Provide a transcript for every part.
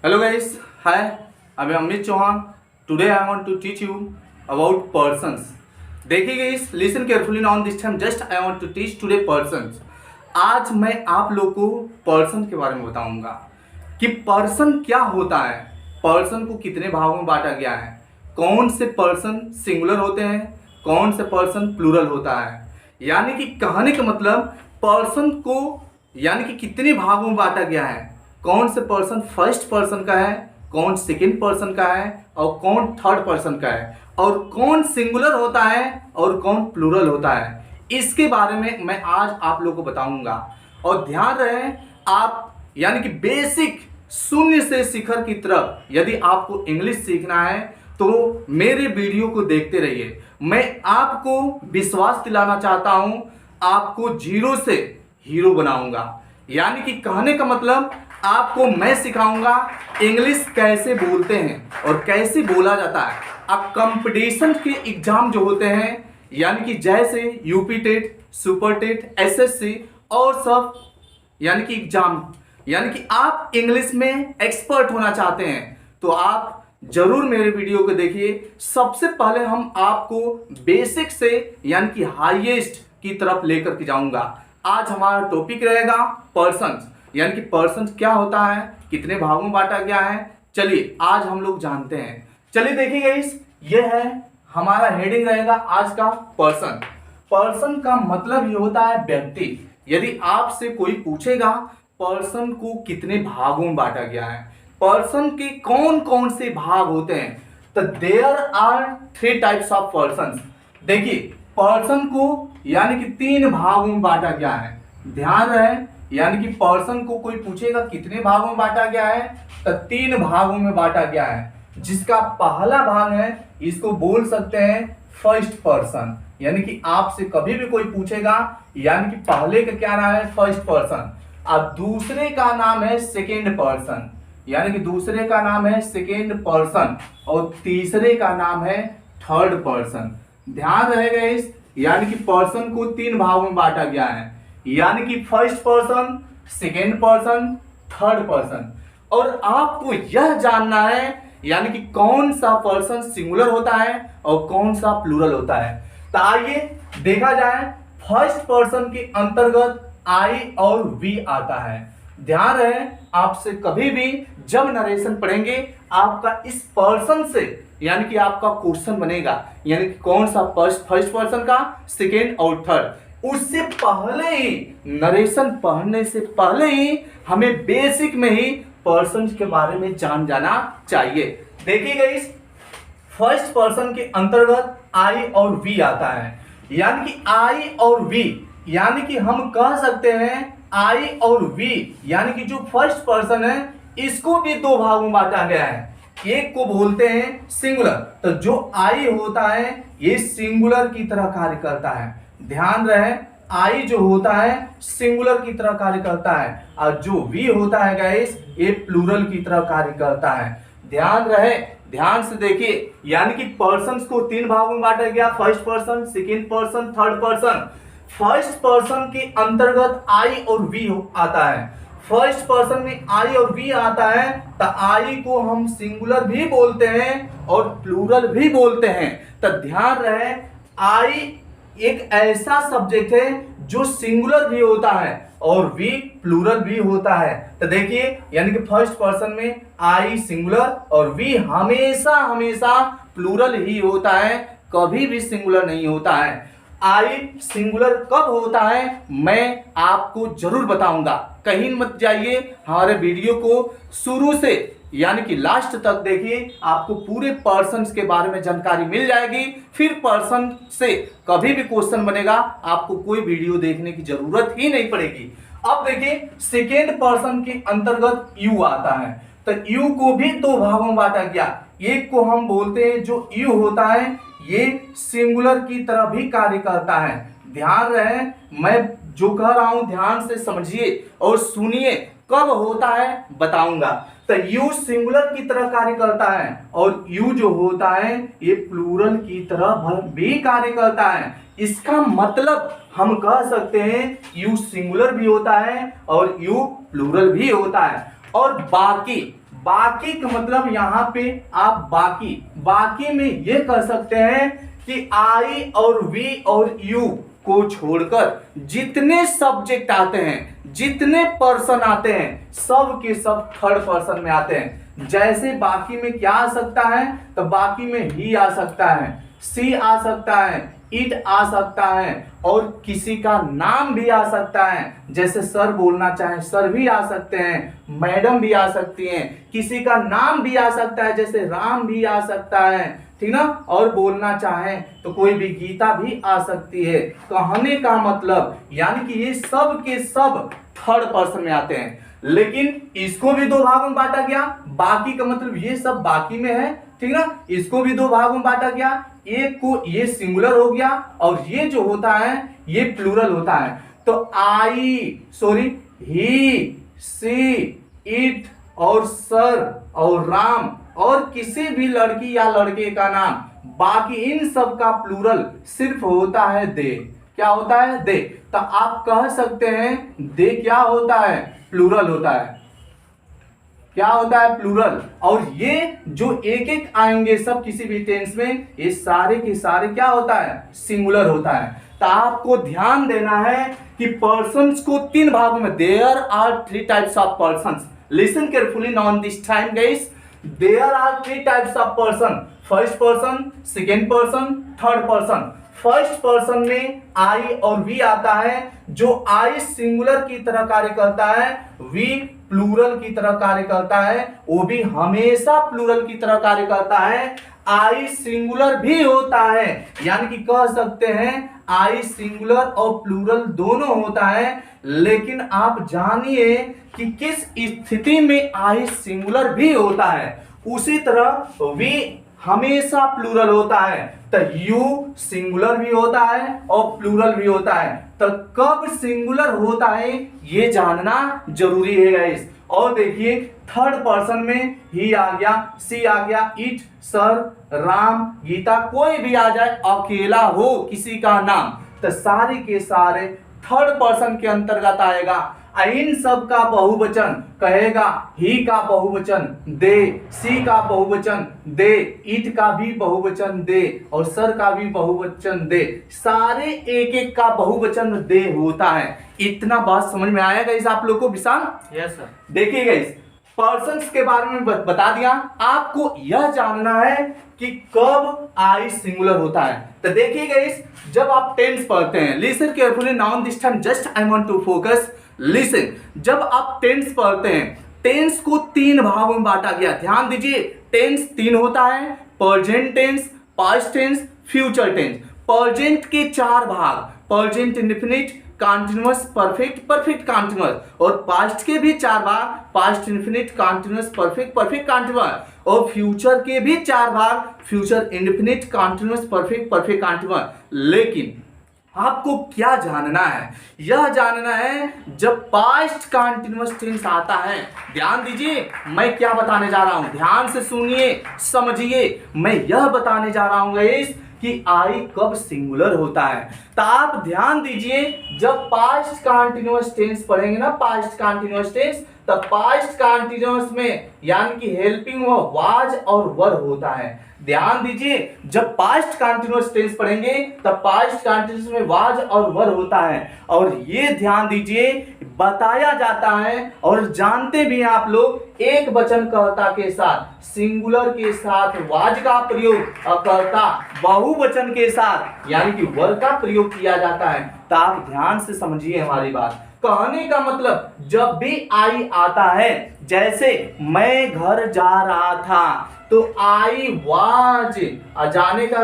Hello guys, hi. I'm Amit Chauhan. Today I want to teach you about persons. देखिए guys, listen carefully now. This time just I want to teach today persons. आज मैं आप लोग को person के बारे में बताऊंगा कि पर्सन क्या होता है, पर्सन को कितने भागों में बांटा गया है, कौन से पर्सन सिंगुलर होते हैं, कौन से पर्सन प्लूरल होता है। यानी कि कहने का मतलब पर्सन को यानी कि कितने भागों में बांटा गया है, कौन से पर्सन फर्स्ट पर्सन का है, कौन सेकंड पर्सन का है और कौन थर्ड पर्सन का है, और कौन सिंगुलर होता है और कौन प्लूरल होता है। इसके बारे में मैं आज आप लोगों को बताऊंगा। और ध्यान रहे, आप यानी कि बेसिक शून्य से शिखर की तरफ यदि आपको इंग्लिश सीखना है तो मेरे वीडियो को देखते रहिए। मैं आपको विश्वास दिलाना चाहता हूं, आपको जीरो से हीरो बनाऊंगा। यानी कि कहने का मतलब आपको मैं सिखाऊंगा इंग्लिश कैसे बोलते हैं और कैसे बोला जाता है। अब कंपटीशन के एग्जाम जो होते हैं, यानी कि जैसे UP TET, super TET, SSC और सब यानी कि एग्जाम, यानी कि आप इंग्लिश में एक्सपर्ट होना चाहते हैं तो आप जरूर मेरे वीडियो को देखिए। सबसे पहले हम आपको बेसिक से यानी कि हाईएस्ट की तरफ लेकर के जाऊंगा। आज हमारा टॉपिक रहेगा पर्सन्स, यानी कि पर्सन्स क्या होता है, कितने भागों में बांटा गया है। चलिए आज हम लोग जानते हैं। चलिए देखिए गाइस, ये है हमारा हेडिंग रहेगा आज का पर्सन। पर्सन का मतलब ये होता है व्यक्ति। यदि आपसे कोई पूछेगा पर्सन को कितने भागों में बांटा गया है, पर्सन के कौन कौन से भाग होते हैं, तो there are 3 types of persons. देखिए पर्सन को यानी कि 3 भागों में बांटा गया है। ध्यान रहे, यानी कि पर्सन को कोई पूछेगा कितने भागों में बांटा गया है तो 3 भागों में बांटा गया है। जिसका पहला भाग है, इसको बोल सकते हैं फर्स्ट पर्सन। यानी कि आपसे कभी भी कोई पूछेगा, यानी कि पहले का क्या नाम है, फर्स्ट पर्सन। अब दूसरे का नाम है सेकेंड पर्सन, यानी कि दूसरे का नाम है सेकेंड पर्सन, और तीसरे का नाम है थर्ड पर्सन। ध्यान रहेगा इस, यानी कि पर्सन को 3 भागों में बांटा गया है, यानी कि first person, second person, third person. और आपको यह जानना है यानी कि कौन सा पर्सन सिंगुलर होता है और कौन सा प्लूरल होता है। तो आइए देखा जाए, फर्स्ट पर्सन के अंतर्गत आई और वी आता है। ध्यान रहे, आपसे कभी भी जब नरेशन पढ़ेंगे आपका इस पर्सन से यानी कि आपका क्वेश्चन बनेगा, यानी कि कौन सा फर्स्ट पर्सन का, सेकेंड और थर्ड। उससे पहले ही नरेशन पढ़ने से पहले ही हमें बेसिक में ही पर्सन के बारे में जान जाना चाहिए। देखिएगा इस फर्स्ट पर्सन के अंतर्गत आई और वी आता है। यानी कि आई और वी, यानी कि हम कह सकते हैं आई और वी, यानी कि जो फर्स्ट पर्सन है इसको भी 2 भागों में बांटा गया है। एक को बोलते हैं सिंगुलर, तो जो आई होता है ये सिंगुलर की तरह कार्य करता है। ध्यान रहे, आई जो होता है सिंगुलर की तरह कार्य करता है, और जो वी होता है गाइस ये प्लूरल की तरह कार्य करता है। ध्यान रहे, ध्यान से देखिए, यानी कि पर्सन्स को 3 भागों में बांटा गया, first person, second person, third person. First person के अंतर्गत आई और वी आता है। फर्स्ट पर्सन में आई और वी आता है तो आई को हम सिंगुलर भी बोलते हैं और प्लूरल भी बोलते हैं। तो ध्यान रहे, आई एक ऐसा सब्जेक्ट है जो सिंगुलर भी होता है और वी प्लूरल भी होता है। तो देखिए, यानी कि फर्स्ट पर्सन में आई सिंगुलर और वी हमेशा हमेशा प्लूरल ही होता है, कभी भी सिंगुलर नहीं होता है। आई सिंगुलर कब होता है मैं आपको जरूर बताऊंगा, कहीं मत जाइए, हमारे वीडियो को शुरू से यानी कि लास्ट तक देखिए, आपको पूरे पर्सन्स के बारे में जानकारी मिल जाएगी। फिर पर्सन से कभी भी क्वेश्चन बनेगा आपको कोई वीडियो देखने की जरूरत ही नहीं पड़ेगी। अब देखिए सेकेंड पर्सन के अंतर्गत यू आता है। तो यू को भी 2 भागों में बांटा गया। एक को हम बोलते हैं जो यू होता है ये सिंगुलर की तरह भी कार्य करता है। ध्यान रहे, मैं जो कह रहा हूं ध्यान से समझिए और सुनिए, कब होता है बताऊंगा। तो यू सिंगुलर की तरह कार्य करता है और यू जो होता है ये प्लूरल की तरह भी कार्य करता है। इसका मतलब हम कह सकते हैं यू सिंगुलर भी होता है और यू प्लूरल भी होता है। और बाकी बाकी का मतलब यहाँ पे आप बाकी में ये कह सकते हैं कि आई और वी और यू को छोड़कर जितने सब्जेक्ट आते हैं, जितने पर्सन आते हैं, सब के सब थर्ड पर्सन में आते हैं। जैसे बाकी में क्या आ सकता है, तो बाकी में ही आ सकता है, सी आ सकता है, इट आ सकता है, और किसी का नाम भी आ सकता है। जैसे सर बोलना चाहे सर भी आ सकते हैं, मैडम भी आ सकती हैं, किसी का नाम भी आ सकता है, जैसे राम भी आ सकता है, ठीक ना। और बोलना चाहे तो कोई भी गीता भी आ सकती है। कहने का मतलब यानी कि ये सब के सब थर्ड पर्सन में आते हैं। लेकिन इसको भी दो भागों में बांटा गया, बाकी का मतलब ये सब बाकी में है, ठीक ना। इसको भी दो भागों में बांटा गया, एक को ये सिंगुलर हो गया और ये जो होता है ये प्लूरल होता है। तो ही, सी, इट और सर और राम और किसी भी लड़की या लड़के का नाम, बाकी इन सब का प्लूरल सिर्फ होता है दे। क्या होता है? दे। तो आप कह सकते हैं दे क्या होता है? प्लूरल होता है। क्या होता है? प्लूरल। और ये जो एक एक आएंगे सब किसी भी टेंस में, ये सारे के सारे क्या होता है? सिंगुलर होता है। तो आपको ध्यान देना है कि पर्सन्स को तीन भागों में, there are three types of persons. Listen carefully on this time guys. There are three types of person, first person, second person, third person. First person में आई और वी आता है। जो आई सिंगुलर की तरह कार्य करता है, वी प्लूरल की तरह कार्य करता है, वो भी हमेशा प्लूरल की तरह कार्य करता है। आई सिंगुलर भी होता है, यानी कि कह सकते हैं आई सिंगुलर और प्लूरल दोनों होता है। लेकिन आप जानिए कि किस स्थिति में आई सिंगुलर भी होता है। उसी तरह वी हमेशा प्लूरल होता है, तो यू सिंगुलर भी होता है और प्लूरल भी होता है। तो कब सिंगुलर होता है ये जानना जरूरी है गाइस। और देखिए थर्ड पर्सन में ही आ गया, सी आ गया, इट, सर, राम, गीता, कोई भी आ जाए, अकेला हो किसी का नाम, तो सारे के सारे थर्ड पर्सन के अंतर्गत आएगा। इन सब का बहुवचन कहेगा ही का बहुवचन दे, सी का बहुवचन दे, इट का भी बहुवचन दे और सर का भी बहुवचन दे। सारे एक एक का बहुवचन दे होता है। इतना बात समझ में आया गाइस आप लोग को? विशाल? Yes sir. देखिए गाइस, पर्सन्स के बारे में बता दिया। आपको यह जानना है कि कब आई सिंगुलर होता है। तो देखिए गाइस, जब आप टेंस पढ़ते हैं, listen carefully now this time just I want to focus, listen. जब आप टेंस पढ़ते हैं, टेंस को तीन भागों में बांटा गया। ध्यान दीजिए, टेंस तीन होता है, present tense, past tense, future tense. Present के चार भाग, present indefinite, continuous, perfect, perfect continuous. और पास्ट के भी चार भाग, past indefinite, continuous, perfect, perfect continuous. और फ्यूचर के भी चार भाग, future indefinite, continuous, perfect, perfect continuous. लेकिन आपको क्या जानना है? यह जानना है जब पास्ट कंटीन्यूअस टेंस आता है। ध्यान दीजिए, मैं क्या बताने जा रहा हूं, ध्यान से सुनिए, समझिए। मैं यह बताने जा रहा हूं गाइस कि आई कब सिंगुलर होता है। तो आप ध्यान दीजिए, जब पास्ट कंटीन्यूअस टेंस पढ़ेंगे ना, पास्ट कंटीन्यूअस टेंस, तो पास्ट कंटीन्यूअस में यानी कि हेल्पिंग वाज और वर होता है। ध्यान दीजिए, जब पास्ट कंटीन्यूअस टेंस पढ़ेंगे तब पास्ट कंटीन्यूअस में वाज और वर होता है। और ये ध्यान दीजिए, बताया जाता है और जानते भी आप लोग, एक वचनकर्ता के साथ, सिंगुलर के साथ वाज का प्रयोग, कर्ता बहुवचन के साथ यानी कि वर का प्रयोग किया जाता है। तो आप ध्यान से समझिए हमारी बात। कहने का मतलब जब भी आई आता है, जैसे मैं घर जा रहा था, तो आई वाज, जाने का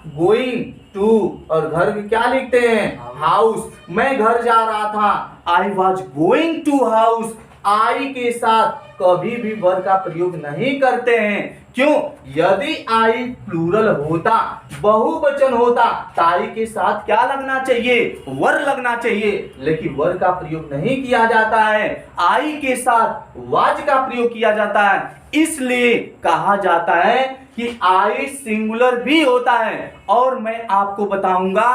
गोइंग टू, और घर क्या लिखते हैं? हाउस। मैं घर जा रहा था, I was going to house. I के साथ कभी भी वर का प्रयोग नहीं करते हैं। क्यों? यदि आई प्लूरल होता, बहुवचन होता, तो आई के साथ क्या लगना चाहिए? वर लगना चाहिए। लेकिन वर का प्रयोग नहीं किया जाता है, आई के साथ वाज का प्रयोग किया जाता है। इसलिए कहा जाता है कि आई सिंगुलर भी होता है। और मैं आपको बताऊंगा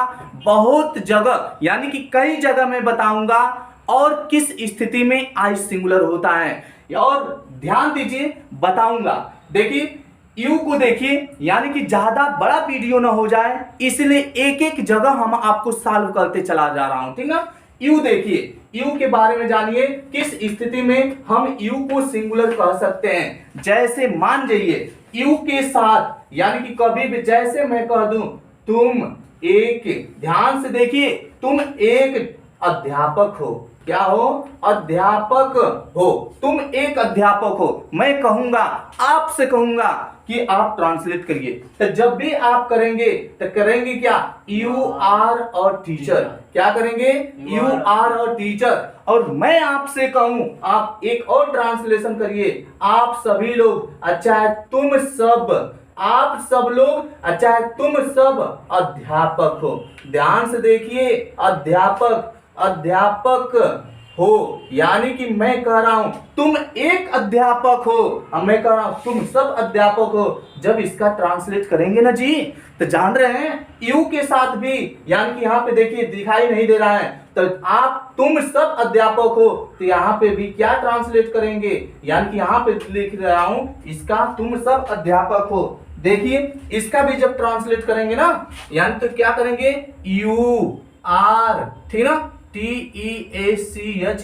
बहुत जगह, यानी कि कई जगह में बताऊंगा और किस स्थिति में आई सिंगुलर होता है। और ध्यान दीजिए बताऊंगा। देखिए यू को देखिए, यानी कि ज्यादा बड़ा वीडियो ना हो जाए इसलिए एक एक जगह हम आपको सॉल्व करते चला जा रहा हूं, ठीक ना। यू देखिए, यू के बारे में जानिए किस स्थिति में हम यू को सिंगुलर कह सकते हैं। जैसे मान जाइए यू के साथ, यानी कि कभी भी जैसे मैं कह दूं तुम एक, ध्यान से देखिए, तुम एक अध्यापक हो। क्या हो? अध्यापक हो। तुम एक अध्यापक हो। मैं कहूंगा, आपसे कहूंगा कि आप ट्रांसलेट करिए, तो जब भी आप करेंगे तो करेंगे क्या? You are a teacher. क्या करेंगे? You are a teacher. और मैं आपसे कहूं, आप एक और ट्रांसलेशन करिए, आप सभी लोग, अच्छा तुम सब, आप सब लोग, अच्छा तुम सब अध्यापक हो। ध्यान से देखिए, अध्यापक, अध्यापक हो, यानी कि मैं कह रहा हूं तुम एक अध्यापक हो, अब मैं कह रहा हूं तुम सब अध्यापक हो। जब इसका ट्रांसलेट करेंगे ना जी, तो जान रहे हैं यू के साथ भी, यानी कि यहाँ पे देखिए दिखाई नहीं दे रहा है, तो आप तुम सब अध्यापक हो, तो यहाँ पे भी क्या ट्रांसलेट करेंगे? यानी कि यहाँ पे लिख रहा हूं इसका तुम सब अध्यापक हो। देखिए इसका भी जब ट्रांसलेट करेंगे ना, यानी तो क्या करेंगे? यू आर, ठीक ना, TEACHER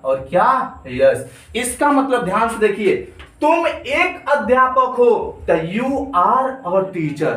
और क्या? यस। इसका मतलब ध्यान से देखिए, तुम एक अध्यापक हो तो यू आर अ टीचर,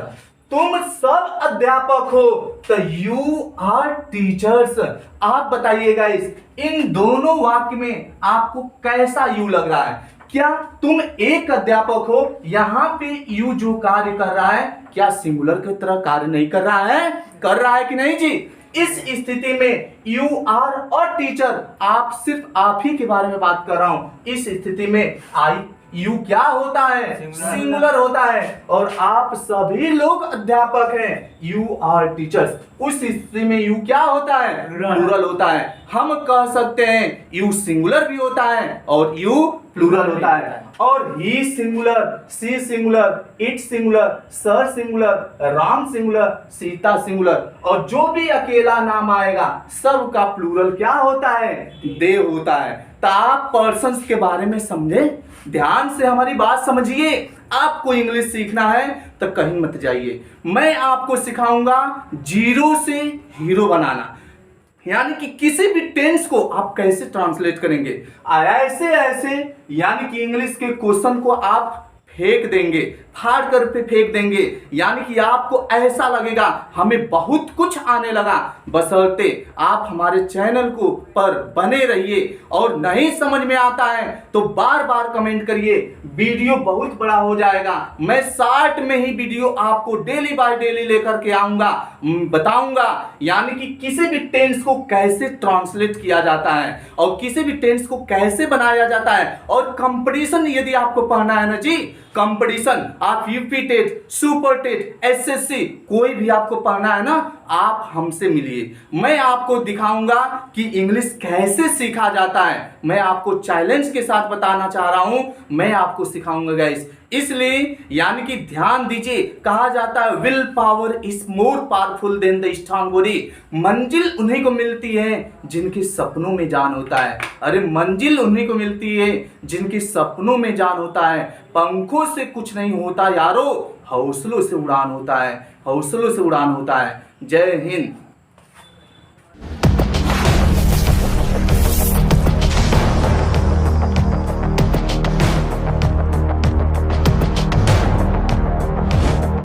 तुम सब अध्यापक हो तो यू आर टीचर्स। आप बताइएगा इन दोनों वाक्य में आपको कैसा यू लग रहा है? क्या तुम एक अध्यापक हो, यहां पे यू जो कार्य कर रहा है क्या सिंगुलर की तरह कार्य नहीं कर रहा है? कर रहा है कि नहीं जी? इस स्थिति में यू आर और टीचर, आप सिर्फ आप ही के बारे में बात कर रहा हूं। इस स्थिति में आई यू क्या होता है? सिंगुलर होता है, और आप सभी लोग अध्यापक हैं, यू आर टीचर्स। उस स्थिति में यू क्या होता है? प्लूरल होता है। हम कह सकते हैं यू सिंगुलर भी होता है और यू प्लूरल होता है। और he singular, she singular, it singular, sir singular, Ram singular, Sita singular, और जो भी अकेला नाम आएगा सब का प्लूरल क्या होता है? दे होता है। तो आप पर्सन्स के बारे में समझे, ध्यान से हमारी बात समझिए। आपको इंग्लिश सीखना है तो कहीं मत जाइए, मैं आपको सिखाऊंगा जीरो से हीरो बनाना, यानी कि किसी भी टेंस को आप कैसे ट्रांसलेट करेंगे। ऐसे ऐसे, यानी कि इंग्लिश के क्वेश्चन को आप फेंक देंगे, फाड़ कर पे फेंक देंगे, यानी कि आपको ऐसा लगेगा हमें बहुत कुछ आने लगा। बशर्ते आप हमारे चैनल को पर बने रहिए, और नहीं समझ में आता है तो बार बार कमेंट करिए, वीडियो बहुत बड़ा हो जाएगा। मैं शॉर्ट में ही वीडियो आपको डेली बाय डेली लेकर के आऊंगा, बताऊंगा, यानी कि किसी भी टेंस को कैसे ट्रांसलेट किया जाता है और किसी भी टेंस को कैसे बनाया जाता है। और कंपटीशन यदि आपको पढ़ना है ना जी, कंपटीशन, आप UP TET, super TET, SSC, कोई भी आपको पढ़ना है ना, आप हमसे मिलिए, मैं आपको दिखाऊंगा कि इंग्लिश कैसे सीखा जाता है। मैं आपको चैलेंज के साथ बताना चाह रहा हूं, मैं आपको सिखाऊंगा गाइस। इसलिए यानी कि ध्यान दीजिए, कहा जाता है will power is more powerful than the strong body. मंजिल उन्हीं को मिलती है जिनके सपनों में जान होता है। अरे मंजिल उन्हीं को मिलती है जिनके सपनों में जान होता है। पंखों से कुछ नहीं होता यारो, हौसलों से उड़ान होता है, हौसलों से उड़ान होता है। जय हिंद।